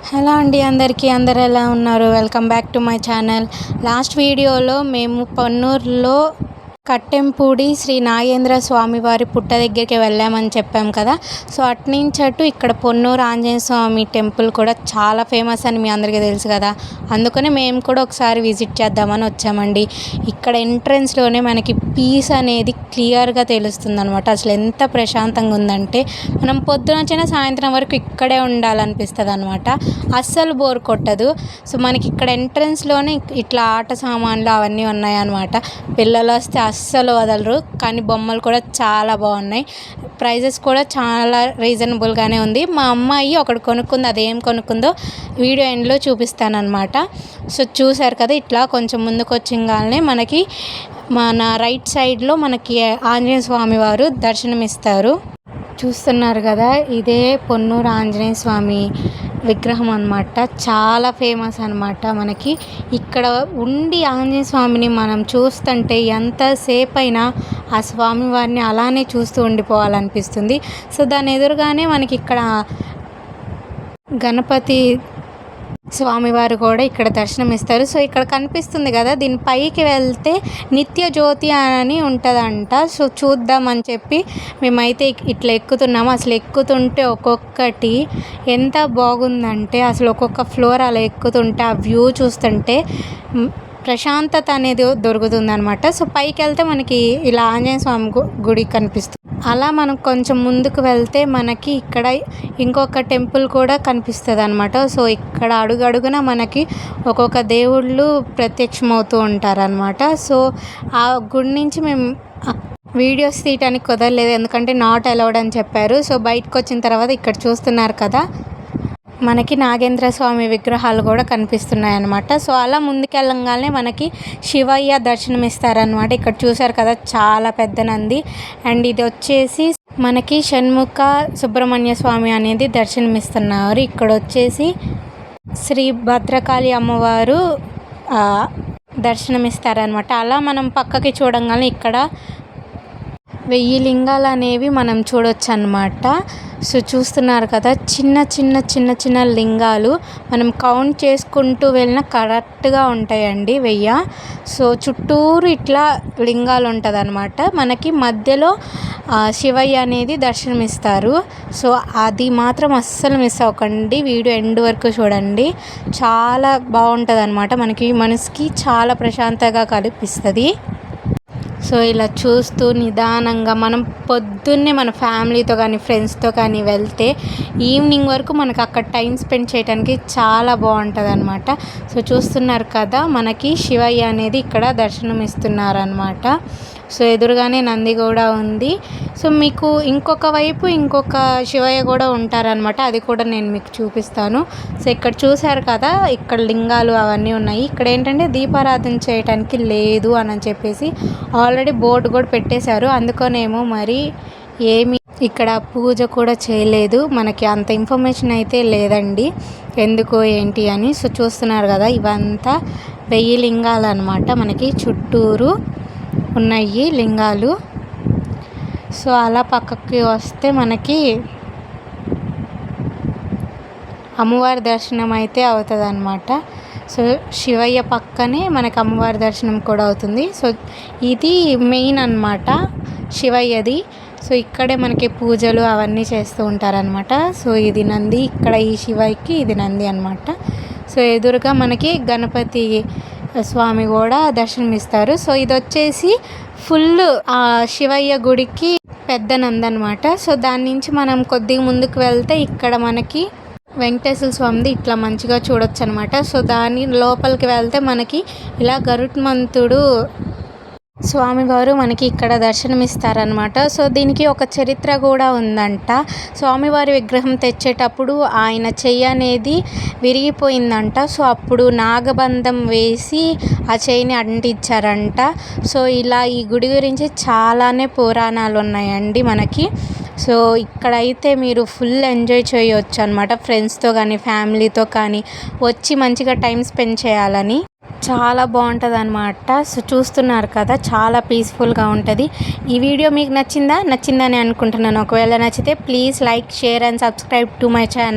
Hello అండి అందరూ ఎలా ఉన్నారు? Welcome back to my channel. Last వీడియోలో మేము పొన్నూరులో కట్టెంపూడి శ్రీ నాగేంద్ర స్వామి వారి పుట్ట దగ్గరికి వెళ్ళామని చెప్పాం కదా. సో అట్నుంచి అటు ఇక్కడ పొన్నూరు ఆంజనేయ స్వామి టెంపుల్ కూడా చాలా ఫేమస్ అని మీ అందరికీ తెలుసు కదా. అందుకనే మేము కూడా ఒకసారి విజిట్ చేద్దామని వచ్చామండి. ఇక్కడ ఎంట్రన్స్లోనే మనకి పీస్ అనేది క్లియర్గా తెలుస్తుంది అనమాట. అసలు ఎంత ప్రశాంతంగా ఉందంటే మనం పొద్దున సాయంత్రం వరకు ఇక్కడే ఉండాలనిపిస్తుంది అనమాట. అస్సలు బోర్ కొట్టదు. సో మనకి ఇక్కడ ఎంట్రన్స్లోనే ఇట్లా ఆట సామాన్లు అవన్నీ ఉన్నాయన్నమాట. పిల్లలు వస్తే అస్సలు వదలరు. కానీ బొమ్మలు కూడా చాలా బాగున్నాయి. ప్రైజెస్ కూడా చాలా రీజనబుల్గానే ఉంది. మా అమ్మాయి ఒకటి కొనుక్కుంది. అదేం కొనుక్కుందో వీడియో ఎండ్లో చూపిస్తానమాట. సో చూసారు కదా, ఇట్లా కొంచెం ముందుకు వచ్చింగానే మనకి మన రైట్ సైడ్లో మనకి ఆంజనేయ స్వామి వారు దర్శనమిస్తారు. చూస్తున్నారు కదా, ఇదే పొన్నూరు ఆంజనేయ స్వామి విగ్రహం అనమాట. చాలా ఫేమస్ అనమాట. మనకి ఇక్కడ ఉండి ఆంజనేయ స్వామిని మనం చూస్తుంటే ఎంతసేపు అయినా ఆ స్వామివారిని అలానే చూస్తూ ఉండిపోవాలనిపిస్తుంది. సో దాని ఎదురుగానే మనకి ఇక్కడ గణపతి స్వామివారు కూడా ఇక్కడ దర్శనమిస్తారు. సో ఇక్కడ కనిపిస్తుంది కదా, దీని పైకి వెళ్తే నిత్య జ్యోతి అని ఉంటుందంట. సో చూద్దామని చెప్పి మేమైతే ఇట్లా ఎక్కుతున్నాము. అసలు ఎక్కుతుంటే ఒక్కొక్కటి ఎంత బాగుందంటే, అసలు ఒక్కొక్క ఫ్లోర్ అలా ఎక్కుతుంటే ఆ వ్యూ చూస్తుంటే ప్రశాంతత అనేది దొరుకుతుంది అనమాట. సో పైకి వెళ్తే మనకి ఇలా ఆంజనేయ స్వామి గుడి కనిపిస్తుంది. అలా మనం కొంచెం ముందుకు వెళ్తే మనకి ఇక్కడ ఇంకొక టెంపుల్ కూడా కనిపిస్తుంది అనమాట. సో ఇక్కడ అడుగడుగున మనకి ఒక్కొక్క దేవుళ్ళు ప్రత్యక్షమవుతూ ఉంటారనమాట. సో ఆ గుడి నుంచి మేము వీడియోస్ తీయడానికి కుదరలేదు, ఎందుకంటే నాట్ అలౌడ్ అని చెప్పారు. సో బయటకు వచ్చిన తర్వాత ఇక్కడ చూస్తున్నారు కదా, మనకి నాగేంద్ర స్వామి విగ్రహాలు కూడా కనిపిస్తున్నాయి అన్నమాట. సో అలా ముందుకెళ్ళంగానే మనకి శివయ్య దర్శనం ఇస్తారనమాట. ఇక్కడ చూసారు కదా, చాలా పెద్ద నంది. అండ్ ఇది వచ్చేసి మనకి షణ్ముఖ సుబ్రహ్మణ్య స్వామి అనేది దర్శనమిస్తున్నారు. ఇక్కడ వచ్చేసి శ్రీ భద్రకాళి అమ్మవారు దర్శనమిస్తారనమాట. అలా మనం పక్కకి చూడంగానే ఇక్కడ 1000 లింగాలు అనేవి మనం చూడొచ్చు అన్నమాట. సో చూస్తున్నారు కదా, చిన్న లింగాలు మనం కౌంట్ చేసుకుంటూ వెళ్ళిన కరెక్ట్గా ఉంటాయండి 1000. సో చుట్టూరు ఇట్లా లింగాలు ఉంటుంది అనమాట. మనకి మధ్యలో శివయ్య అనేది దర్శనమిస్తారు. సో అది మాత్రం అస్సలు మిస్ అవ్వకండి, వీడియో ఎండ్ వరకు చూడండి. చాలా బాగుంటుంది అనమాట. మనకి మనసుకి చాలా ప్రశాంతంగా కనిపిస్తుంది. సో ఇలా చూస్తూ నిదానంగా మనం పొద్దున్నే మన ఫ్యామిలీతో కానీ ఫ్రెండ్స్తో కానీ వెళ్తే ఈవినింగ్ వరకు మనకు అక్కడ టైం స్పెండ్ చేయడానికి చాలా బాగుంటుంది అనమాట. సో చూస్తున్నారు కదా, మనకి శివయ్య అనేది ఇక్కడ దర్శనం ఇస్తున్నారనమాట. సో ఎదురుగానే నంది కూడా ఉంది. సో మీకు ఇంకొక వైపు ఇంకొక శివయ్య కూడా ఉంటారనమాట. అది కూడా నేను మీకు చూపిస్తాను. సో ఇక్కడ చూశారు కదా, ఇక్కడ లింగాలు అవన్నీ ఉన్నాయి. ఇక్కడ ఏంటంటే దీపారాధన చేయడానికి లేదు అని చెప్పేసి ఆల్రెడీ బోర్డు కూడా పెట్టేశారు. అందుకనేమో మరి ఏమి ఇక్కడ పూజ కూడా చేయలేదు. మనకి అంత ఇన్ఫర్మేషన్ అయితే లేదండి, ఎందుకో ఏంటి అని. సో చూస్తున్నారు కదా, ఇవంతా 1000 లింగాలు అనమాట. మనకి చుట్టూరు ఉన్నాయి లింగాలు. సో అలా పక్కకి వస్తే మనకి అమ్మవారి దర్శనం అయితే అవుతుంది అనమాట. సో శివయ్య పక్కనే మనకి అమ్మవారి దర్శనం కూడా అవుతుంది. సో ఇది మెయిన్ అనమాట శివయ్యది. సో ఇక్కడే మనకి పూజలు అవన్నీ చేస్తూ ఉంటారనమాట. సో ఇది నంది, ఇక్కడ ఈ శివయ్యకి ఇది నంది అనమాట. సో ఎదురుగా మనకి గణపతి స్వామి కూడా దర్శనమిస్తారు. సో ఇది వచ్చేసి ఫుల్ శివయ్య గుడికి పెద్ద నంది అనమాట. సో దాని నుంచి మనం కొద్దిగా ముందుకు వెళ్తే ఇక్కడ మనకి వెంకటేశ్వర స్వామిది ఇట్లా మంచిగా చూడొచ్చు అనమాట. సో దాని లోపలికి వెళ్తే మనకి ఇలా గరుత్మంతుడు స్వామివారు మనకి ఇక్కడ దర్శనమిస్తారనమాట. సో దీనికి ఒక చరిత్ర కూడా ఉందంట. స్వామివారి విగ్రహం తెచ్చేటప్పుడు ఆయన చెయ్యి అనేది విరిగిపోయిందంట. సో అప్పుడు నాగబంధం వేసి ఆ చెయ్యిని అంటించారంట. సో ఇలా ఈ గుడి గురించి చాలానే పురాణాలు ఉన్నాయండి మనకి. సో ఇక్కడైతే మీరు ఫుల్ ఎంజాయ్ చేయొచ్చు అనమాట, ఫ్రెండ్స్తో కానీ ఫ్యామిలీతో కానీ వచ్చి మంచిగా టైం స్పెండ్ చేయాలని. చాలా బాగుంటుంది అనమాట. సో చూస్తున్నారు కదా, చాలా పీస్ఫుల్గా ఉంటుంది. ఈ వీడియో మీకు నచ్చిందని అనుకుంటున్నాను. ఒకవేళ నచ్చితే please like, share and subscribe to my channel.